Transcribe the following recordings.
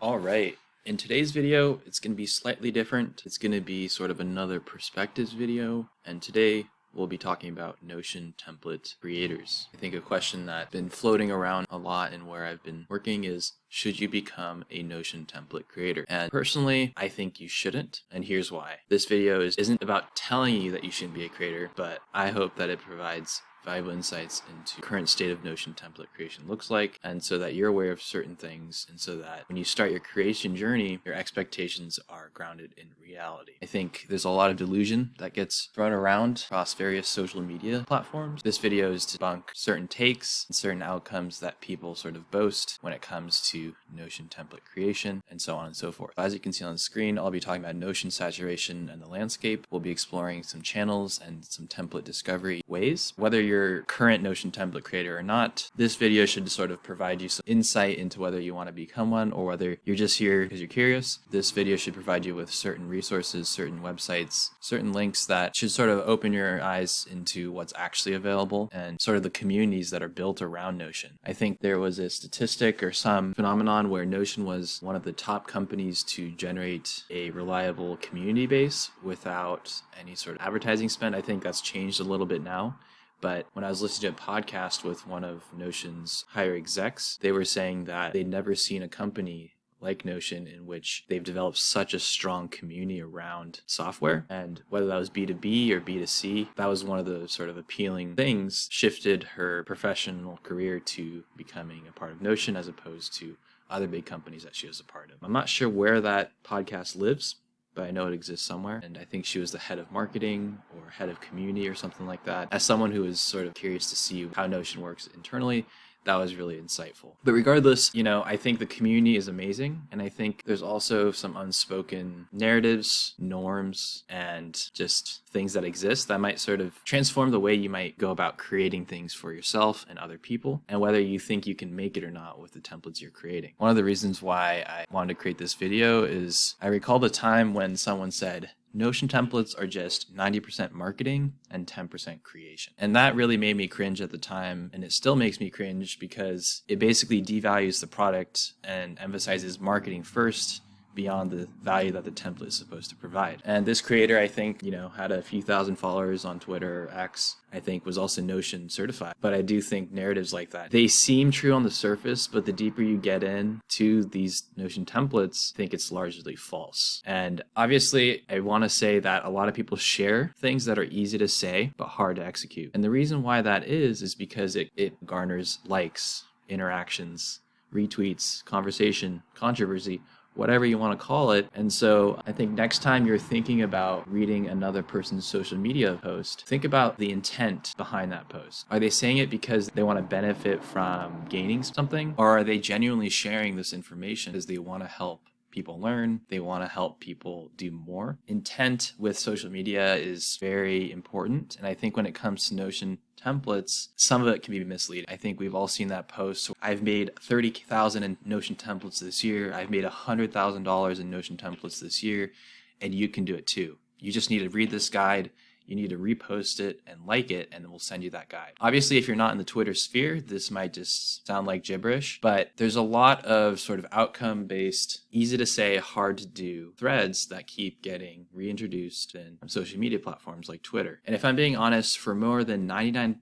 All right. In today's video, it's going to be slightly different. It's going to be sort of another perspectives video. And today we'll be talking about Notion template creators. I think a question that's been floating around a lot and where I've been working is, should you become a Notion template creator? And personally, I think you shouldn't. And here's why. This video isn't about telling you that you shouldn't be a creator, but I hope that it provides valuable insights into current state of Notion template creation looks like, and so that you're aware of certain things, and so that when you start your creation journey, your expectations are grounded in reality. I think there's a lot of delusion that gets thrown around across various social media platforms. This video is to debunk certain takes and certain outcomes that people sort of boast when it comes to Notion template creation, and so on and so forth. As you can see on the screen, I'll be talking about Notion saturation and the landscape. We'll be exploring some channels and some template discovery ways. Whether you're current Notion template creator or not, this video should sort of provide you some insight into whether you want to become one or whether you're just here because you're curious. This video should provide you with certain resources, certain websites, certain links that should sort of open your eyes into what's actually available and sort of the communities that are built around Notion. I think there was a statistic or some phenomenon where Notion was one of the top companies to generate a reliable community base without any sort of advertising spend. I think that's changed a little bit now. But when I was listening to a podcast with one of Notion's higher execs, they were saying that they'd never seen a company like Notion in which they've developed such a strong community around software. And whether that was B2B or B2C, that was one of the sort of appealing things, shifted her professional career to becoming a part of Notion as opposed to other big companies that she was a part of. I'm not sure where that podcast lives, but I know it exists somewhere. And I think she was the head of marketing or head of community or something like that. As someone who is sort of curious to see how Notion works internally, that was really insightful. But regardless, I think the community is amazing. And I think there's also some unspoken narratives, norms, and just things that exist that might sort of transform the way you might go about creating things for yourself and other people, and whether you think you can make it or not with the templates you're creating. One of the reasons why I wanted to create this video is I recall the time when someone said, Notion templates are just 90% marketing and 10% creation. And that really made me cringe at the time, and it still makes me cringe because it basically devalues the product and emphasizes marketing first beyond the value that the template is supposed to provide. And this creator, I think, had a few thousand followers on Twitter or X, I think was also Notion certified. But I do think narratives like that, they seem true on the surface, but the deeper you get into these Notion templates, I think it's largely false. And obviously, I want to say that a lot of people share things that are easy to say, but hard to execute. And the reason why that is because it garners likes, interactions, retweets, conversation, controversy, whatever you want to call it. And so I think next time you're thinking about reading another person's social media post, think about the intent behind that post. Are they saying it because they want to benefit from gaining something? Or are they genuinely sharing this information because they want to help people learn, they want to help people do more? Intent with social media is very important. And I think when it comes to Notion templates, some of it can be misleading. I think we've all seen that post. I've made $30,000 in Notion templates this year. I've made $100,000 in Notion templates this year, and you can do it too. You just need to read this guide. You need to repost it and like it, and then we'll send you that guide. Obviously, if you're not in the Twitter sphere, this might just sound like gibberish, but there's a lot of sort of outcome-based, easy to say, hard to do threads that keep getting reintroduced in social media platforms like Twitter. And if I'm being honest, for more than 99%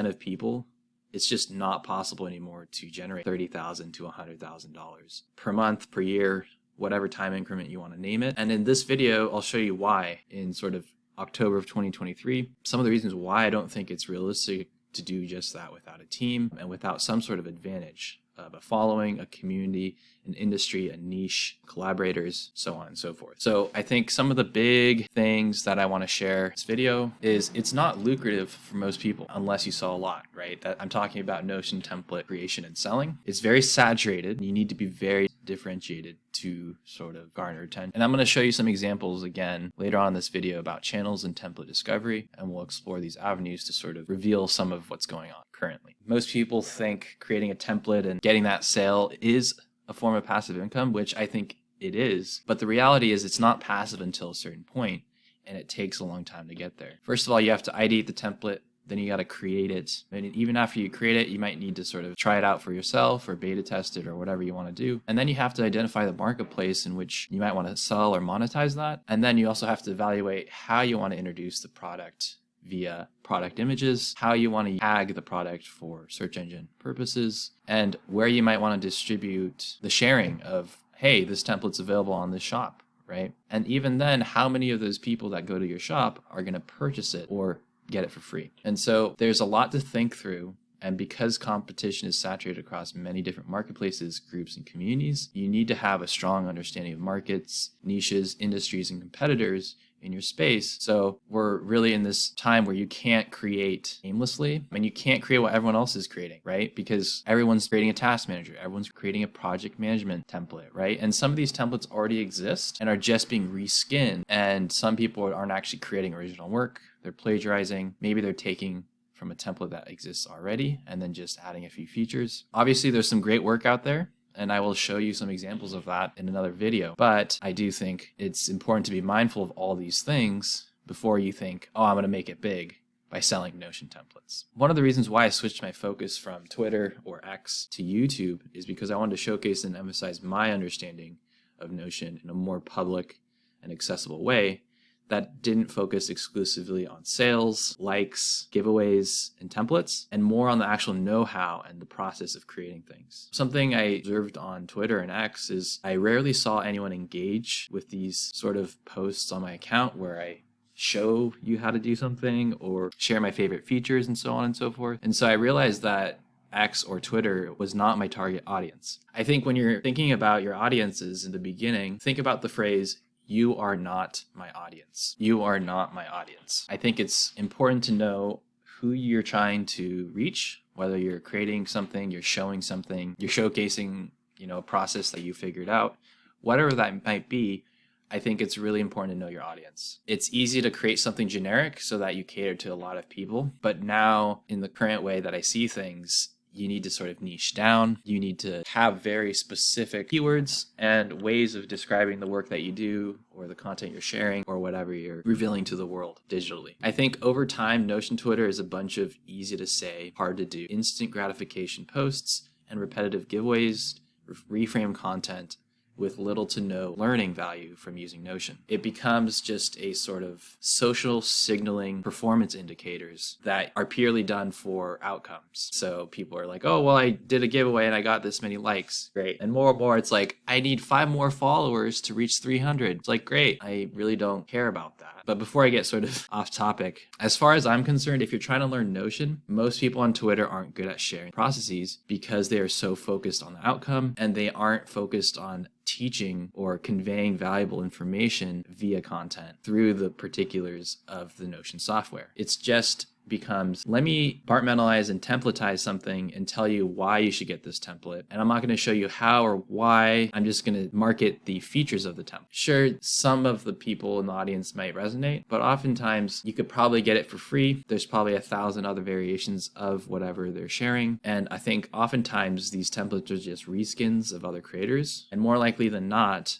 of people, it's just not possible anymore to generate $30,000 to $100,000 per month, per year, whatever time increment you want to name it. And in this video, I'll show you why in sort of October of 2023, some of the reasons why I don't think it's realistic to do just that without a team and without some sort of advantage of a following, a community, an industry, a niche, collaborators, so on and so forth. So I think some of the big things that I want to share in this video is it's not lucrative for most people unless you sell a lot, right? That I'm talking about Notion template creation and selling. It's very saturated. You need to be very differentiated to sort of garner attention. And I'm going to show you some examples again later on in this video about channels and template discovery, and we'll explore these avenues to sort of reveal some of what's going on currently. Most people think creating a template and getting that sale is a form of passive income, which I think it is. But the reality is it's not passive until a certain point, and it takes a long time to get there. First of all, you have to ideate the template. then you got to create it. And even after you create it, you might need to sort of try it out for yourself or beta test it or whatever you want to do. And then you have to identify the marketplace in which you might want to sell or monetize that. And then you also have to evaluate how you want to introduce the product via product images, how you want to tag the product for search engine purposes, and where you might want to distribute the sharing of, hey, this template's available on this shop, right? And even then, how many of those people that go to your shop are going to purchase it or get it for free? And so there's a lot to think through. And because competition is saturated across many different marketplaces, groups, and communities, you need to have a strong understanding of markets, niches, industries, and competitors in your space. So we're really in this time where you can't create aimlessly. I mean, you can't create what everyone else is creating, right? Because everyone's creating a task manager, everyone's creating a project management template, right? And some of these templates already exist and are just being reskinned. And some people aren't actually creating original work. They're plagiarizing. Maybe they're taking from a template that exists already and then just adding a few features. Obviously, there's some great work out there, and I will show you some examples of that in another video. But I do think it's important to be mindful of all these things before you think, oh, I'm going to make it big by selling Notion templates. One of the reasons why I switched my focus from Twitter or X to YouTube is because I wanted to showcase and emphasize my understanding of Notion in a more public and accessible way that didn't focus exclusively on sales, likes, giveaways, and templates, and more on the actual know-how and the process of creating things. Something I observed on Twitter and X is I rarely saw anyone engage with these sort of posts on my account where I show you how to do something or share my favorite features and so on and so forth. And so I realized that X or Twitter was not my target audience. I think when you're thinking about your audiences in the beginning, think about the phrase, "You are not my audience." You are not my audience. I think it's important to know who you're trying to reach, whether you're creating something, you're showing something, you're showcasing, a process that you figured out, whatever that might be. I think it's really important to know your audience. It's easy to create something generic so that you cater to a lot of people. But now in the current way that I see things, you need to sort of niche down. You need to have very specific keywords and ways of describing the work that you do or the content you're sharing or whatever you're revealing to the world digitally. I think over time, Notion Twitter is a bunch of easy to say, hard to do, instant gratification posts and repetitive giveaways, reframe content with little to no learning value from using Notion. It becomes just a sort of social signaling performance indicators that are purely done for outcomes. So people are like, oh, well, I did a giveaway and I got this many likes. Great. And more, it's like, I need 5 more followers to reach 300. It's like, great. I really don't care about that. But before I get sort of off topic, as far as I'm concerned, if you're trying to learn Notion, most people on Twitter aren't good at sharing processes because they are so focused on the outcome and they aren't focused on teaching or conveying valuable information via content through the particulars of the Notion software. It's just becomes, let me compartmentalize and templatize something and tell you why you should get this template. And I'm not going to show you how or why. I'm just going to market the features of the template. Sure, some of the people in the audience might resonate, but oftentimes you could probably get it for free. There's probably 1,000 other variations of whatever they're sharing. And I think oftentimes these templates are just reskins of other creators, and more likely than not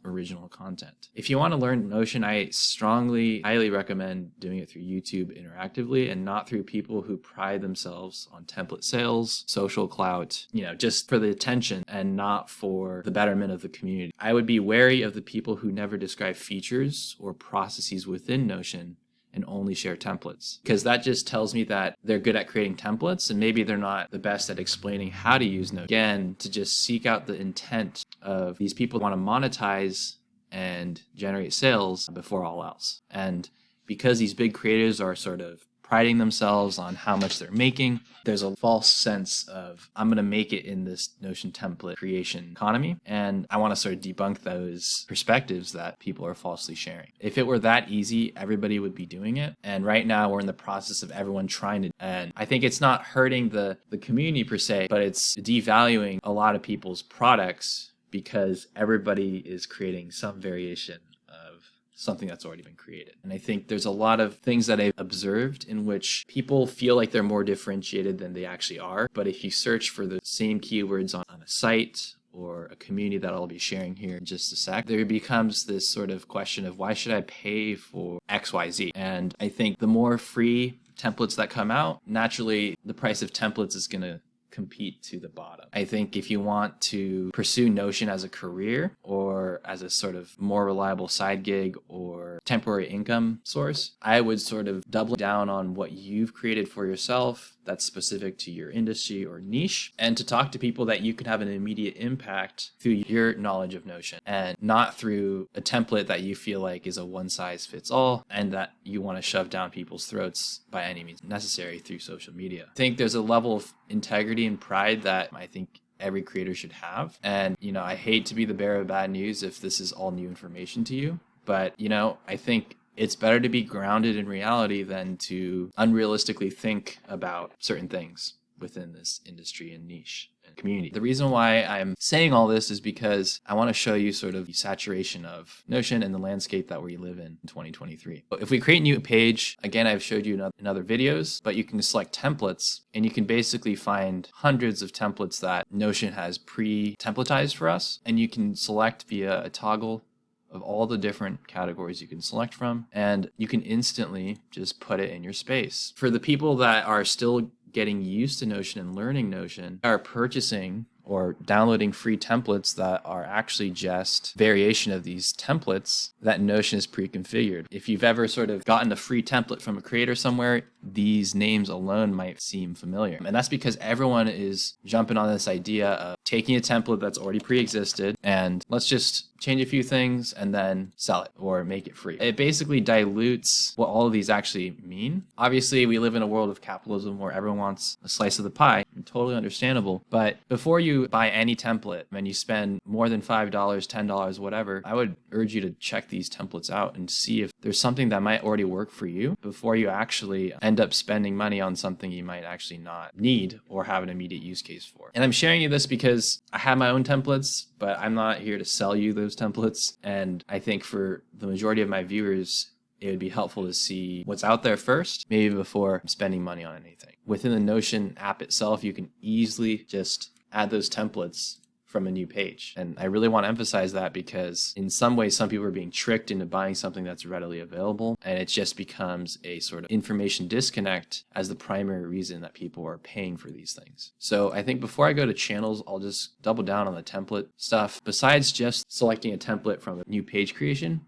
original content. If you want to learn Notion, I highly recommend doing it through YouTube interactively and not through people who pride themselves on template sales, social clout, just for the attention and not for the betterment of the community. I would be wary of the people who never describe features or processes within Notion and only share templates, because that just tells me that they're good at creating templates and maybe they're not the best at explaining how to use Notion. Again, to just seek out the intent of these people want to monetize and generate sales before all else. And because these big creators are sort of priding themselves on how much they're making, there's a false sense of, I'm going to make it in this Notion template creation economy. And I want to sort of debunk those perspectives that people are falsely sharing. If it were that easy, everybody would be doing it. And right now we're in the process of everyone trying to, and I think it's not hurting the community per se, but it's devaluing a lot of people's products because everybody is creating some variation of something that's already been created. And I think there's a lot of things that I've observed in which people feel like they're more differentiated than they actually are. But if you search for the same keywords on a site or a community that I'll be sharing here in just a sec, there becomes this sort of question of, why should I pay for XYZ? And I think the more free templates that come out, naturally the price of templates is going to compete to the bottom. I think if you want to pursue Notion as a career or as a sort of more reliable side gig or temporary income source, I would sort of double down on what you've created for yourself that's specific to your industry or niche, and to talk to people that you can have an immediate impact through your knowledge of Notion and not through a template that you feel like is a one size fits all and that you want to shove down people's throats by any means necessary through social media. I think there's a level of integrity and pride that I think every creator should have. And, I hate to be the bearer of bad news if this is all new information to you, but, I think it's better to be grounded in reality than to unrealistically think about certain things within this industry and niche and community. The reason why I'm saying all this is because I want to show you sort of the saturation of Notion and the landscape that we live in 2023. If we create a new page, again, I've showed you in other videos, but you can select templates and you can basically find hundreds of templates that Notion has pre-templatized for us, and you can select via a toggle of all the different categories you can select from, and you can instantly just put it in your space. For the people that are still getting used to Notion and learning Notion, are purchasing or downloading free templates that are actually just variation of these templates that Notion is pre-configured. If you've ever sort of gotten a free template from a creator somewhere, these names alone might seem familiar. And that's because everyone is jumping on this idea of taking a template that's already pre-existed and let's just change a few things and then sell it or make it free. It basically dilutes what all of these actually mean. Obviously, we live in a world of capitalism where everyone wants a slice of the pie. Totally understandable. But before you buy any template and you spend more than $5, $10, whatever, I would urge you to check these templates out and see if there's something that might already work for you before you actually end up spending money on something you might actually not need or have an immediate use case for. And I'm sharing you this because I have my own templates, but I'm not here to sell you those templates. And I think for the majority of my viewers, it would be helpful to see what's out there first, maybe before spending money on anything. Within the Notion app itself, you can easily just add those templates from a new page. And I really want to emphasize that because in some ways, some people are being tricked into buying something that's readily available. And it just becomes a sort of information disconnect as the primary reason that people are paying for these things. So I think before I go to channels, I'll just double down on the template stuff. Besides just selecting a template from a new page creation,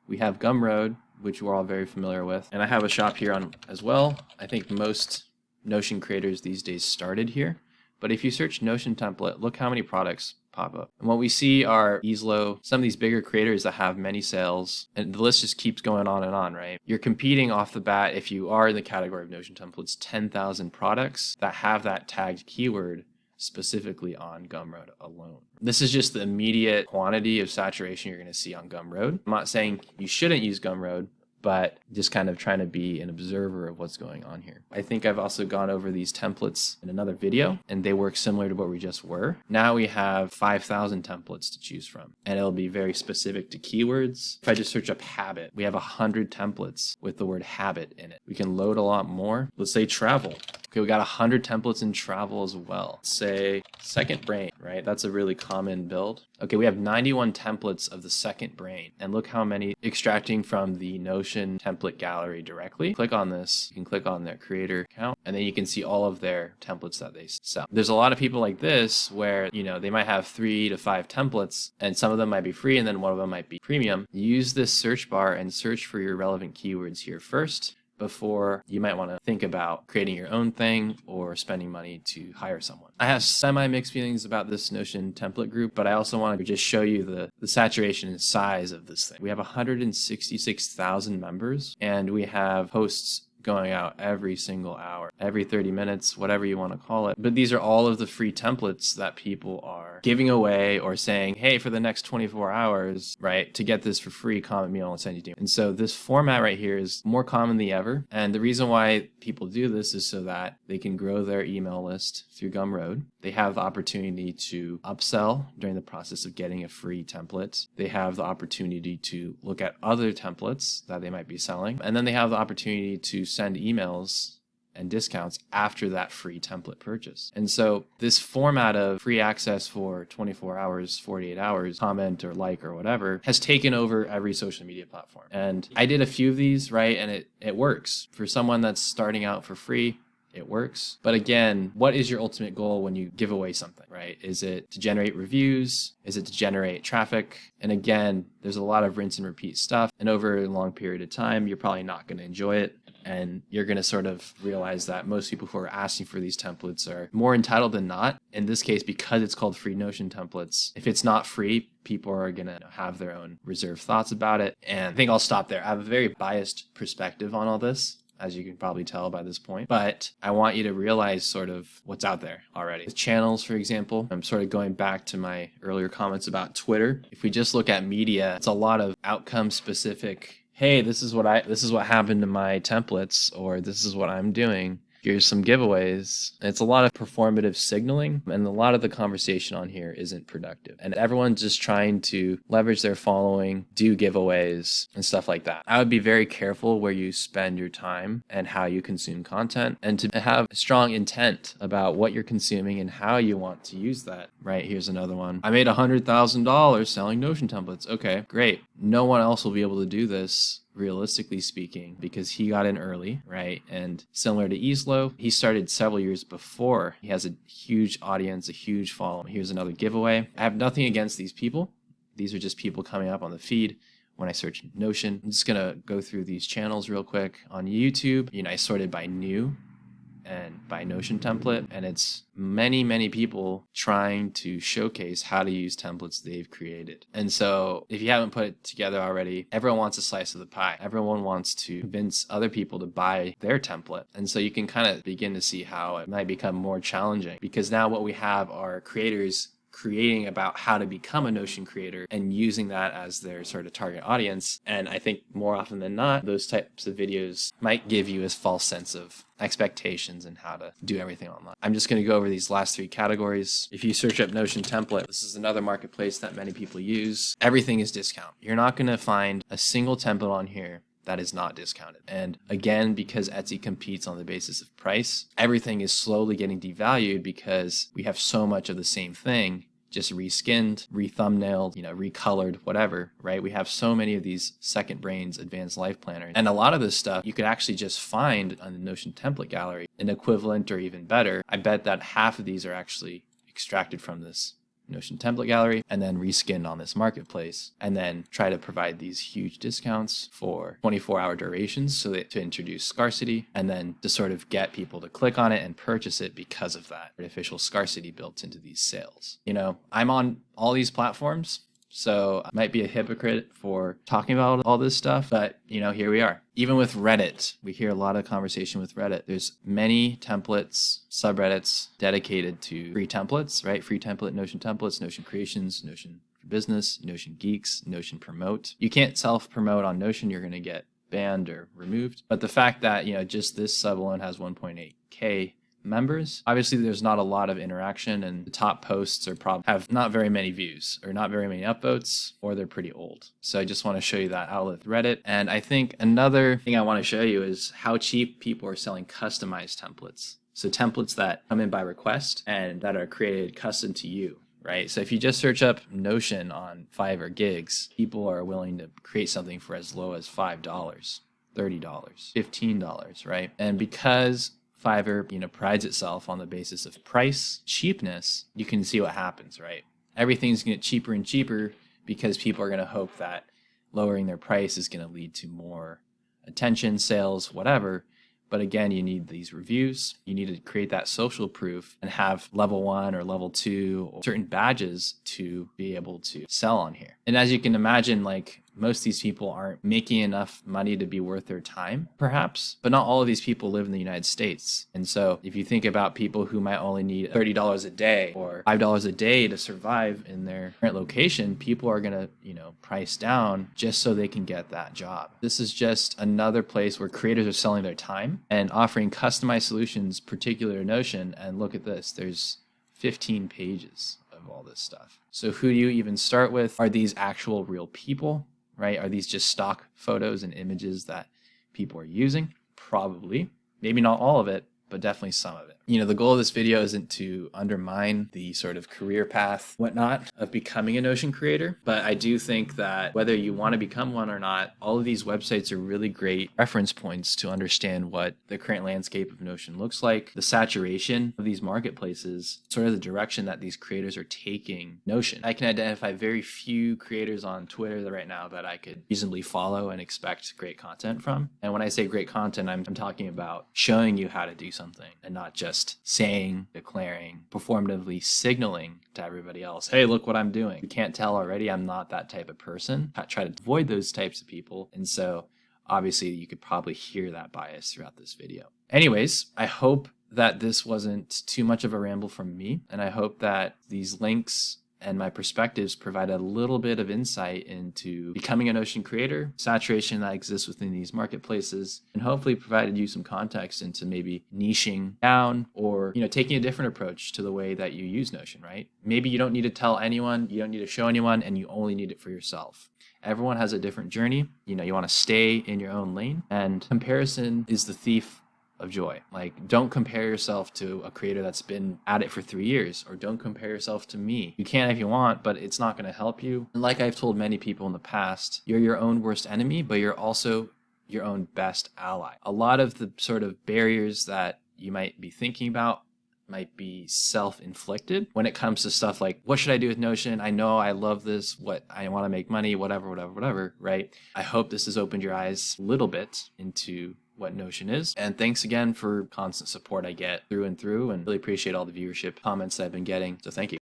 we have Gumroad, which we're all very familiar with. And I have a shop here on as well. I think most Notion creators these days started here. But if you search Notion template, look how many products pop up. And what we see are Easlo, some of these bigger creators that have many sales, and the list just keeps going on, right? You're competing off the bat, if you are in the category of Notion templates, 10,000 products that have that tagged keyword specifically on Gumroad alone. This is just the immediate quantity of saturation you're going to see on Gumroad. I'm not saying you shouldn't use Gumroad, but just kind of trying to be an observer of what's going on here. I think I've also gone over these templates in another video, and they work similar to what we just were. Now we have 5,000 templates to choose from, and it'll be very specific to keywords. If I just search up habit, we have 100 templates with the word habit in it. We can load a lot more. Let's say travel. Okay, we got 100 templates in travel as well. Say second brain, right? That's a really common build. Okay, we have 91 templates of the second brain. And look how many extracting from the Notion template gallery directly. Click on this, you can click on their creator account, and then you can see all of their templates that they sell. There's a lot of people like this where, they might have 3 to 5 templates, and some of them might be free, and then one of them might be premium. Use this search bar and search for your relevant keywords here first, before you might want to think about creating your own thing or spending money to hire someone. I have semi-mixed feelings about this Notion template group, but I also want to just show you the saturation and size of this thing. We have 166,000 members, and we have posts going out every single hour, every 30 minutes, whatever you want to call it. But these are all of the free templates that people are giving away or saying, hey, for the next 24 hours, right, to get this for free, comment me, I'll send you to. And so this format right here is more common than ever. And the reason why people do this is so that they can grow their email list through Gumroad. They have the opportunity to upsell during the process of getting a free template. They have the opportunity to look at other templates that they might be selling. And then they have the opportunity to send emails and discounts after that free template purchase. And so this format of free access for 24 hours, 48 hours, comment or like or whatever, has taken over every social media platform. And I did a few of these, right? And it works. For someone that's starting out for free, it works. But again, what is your ultimate goal when you give away something, right? Is it to generate reviews? Is it to generate traffic? And again, there's a lot of rinse and repeat stuff. And over a long period of time, you're probably not going to enjoy it. And you're going to sort of realize that most people who are asking for these templates are more entitled than not. In this case, because it's called free Notion templates, if it's not free, people are going to have their own reserved thoughts about it. And I think I'll stop there. I have a very biased perspective on all this, as you can probably tell by this point. But I want you to realize sort of what's out there already. The channels, for example, I'm sort of going back to my earlier comments about Twitter. If we just look at media, it's a lot of outcome specific. Hey, this is what happened to my templates, or this is what I'm doing. Here's some giveaways. It's a lot of performative signaling, and a lot of the conversation on here isn't productive. And everyone's just trying to leverage their following, do giveaways, and stuff like that. I would be very careful where you spend your time and how you consume content, and to have a strong intent about what you're consuming and how you want to use that. Right, here's another one. I made $100,000 selling Notion templates. Okay, great. No one else will be able to do this, realistically speaking, because he got in early, right? And similar to Easlow, he started several years before. He has a huge audience, a huge following. Here's another giveaway. I have nothing against these people. These are just people coming up on the feed when I search Notion. I'm just gonna go through these channels real quick. On YouTube, I sorted by new and by Notion template, and it's many people trying to showcase how to use templates they've created. And so if you haven't put it together already, everyone wants a slice of the pie. Everyone wants to convince other people to buy their template. And so you can kind of begin to see how it might become more challenging, because now what we have are creators creating about how to become a Notion creator and using that as their sort of target audience. And I think more often than not, those types of videos might give you a false sense of expectations and how to do everything online. I'm just going to go over these last three categories. If you search up Notion template, this is another marketplace that many people use. Everything is discount. You're not going to find a single template on here that is not discounted. And again, because Etsy competes on the basis of price, everything is slowly getting devalued because we have so much of the same thing, just reskinned, rethumbnailed, recolored, whatever, right? We have so many of these Second Brains advanced life planners. And a lot of this stuff you could actually just find on the Notion template gallery, an equivalent or even better. I bet that half of these are actually extracted from this Notion template gallery and then reskinned on this marketplace, and then try to provide these huge discounts for 24-hour durations so that to introduce scarcity, and then to sort of get people to click on it and purchase it because of that artificial scarcity built into these sales. I'm on all these platforms, so I might be a hypocrite for talking about all this stuff, but here we are. Even with Reddit, we hear a lot of conversation with Reddit. There's many templates, subreddits dedicated to free templates, right? Free template, Notion templates, Notion creations, Notion for business, Notion geeks, Notion promote. You can't self-promote on Notion. You're going to get banned or removed. But the fact that, just this sub alone has 1.8K members, obviously there's not a lot of interaction, and the top posts have not very many views or not very many upvotes, or they're pretty old. So I just want to show you that outlet Reddit. And I think another thing I want to show you is how cheap people are selling customized templates. So templates that come in by request and that are created custom to you, right? So if you just search up Notion on Fiverr gigs, people are willing to create something for as low as $5, $30, $15, right? And because Fiverr, prides itself on the basis of price, cheapness, you can see what happens, right? Everything's going to get cheaper and cheaper because people are going to hope that lowering their price is going to lead to more attention, sales, whatever. But again, you need these reviews. You need to create that social proof and have level 1 or level 2 or certain badges to be able to sell on here. And as you can imagine, most of these people aren't making enough money to be worth their time, perhaps, but not all of these people live in the United States. And so if you think about people who might only need $30 a day or $5 a day to survive in their current location, people are going to, price down just so they can get that job. This is just another place where creators are selling their time and offering customized solutions particular to Notion. And look at this, there's 15 pages of all this stuff. So who do you even start with? Are these actual real people? Right? Are these just stock photos and images that people are using? Probably. Maybe not all of it, but definitely some of it. The goal of this video isn't to undermine the sort of career path, whatnot, of becoming a Notion creator, but I do think that whether you want to become one or not, all of these websites are really great reference points to understand what the current landscape of Notion looks like, the saturation of these marketplaces, sort of the direction that these creators are taking Notion. I can identify very few creators on Twitter right now that I could reasonably follow and expect great content from. And when I say great content, I'm talking about showing you how to do something and not just saying, declaring, performatively signaling to everybody else, hey, look what I'm doing. You can't tell already I'm not that type of person. I try to avoid those types of people. And so obviously you could probably hear that bias throughout this video. Anyways, I hope that this wasn't too much of a ramble from me. And I hope that these links and my perspectives provide a little bit of insight into becoming a Notion creator, saturation that exists within these marketplaces, and hopefully provided you some context into maybe niching down or, taking a different approach to the way that you use Notion, right? Maybe you don't need to tell anyone, you don't need to show anyone, and you only need it for yourself. Everyone has a different journey. You want to stay in your own lane, and comparison is the thief of joy. Like, don't compare yourself to a creator that's been at it for 3 years, or don't compare yourself to me. You can if you want, but it's not going to help you. And like I've told many people in the past, you're your own worst enemy, but you're also your own best ally. A lot of the sort of barriers that you might be thinking about might be self-inflicted when it comes to stuff like, what should I do with Notion? I know I love this, what I want to make money, whatever, right? I hope this has opened your eyes a little bit into what Notion is. And thanks again for constant support I get through and through, and really appreciate all the viewership comments that I've been getting. So thank you.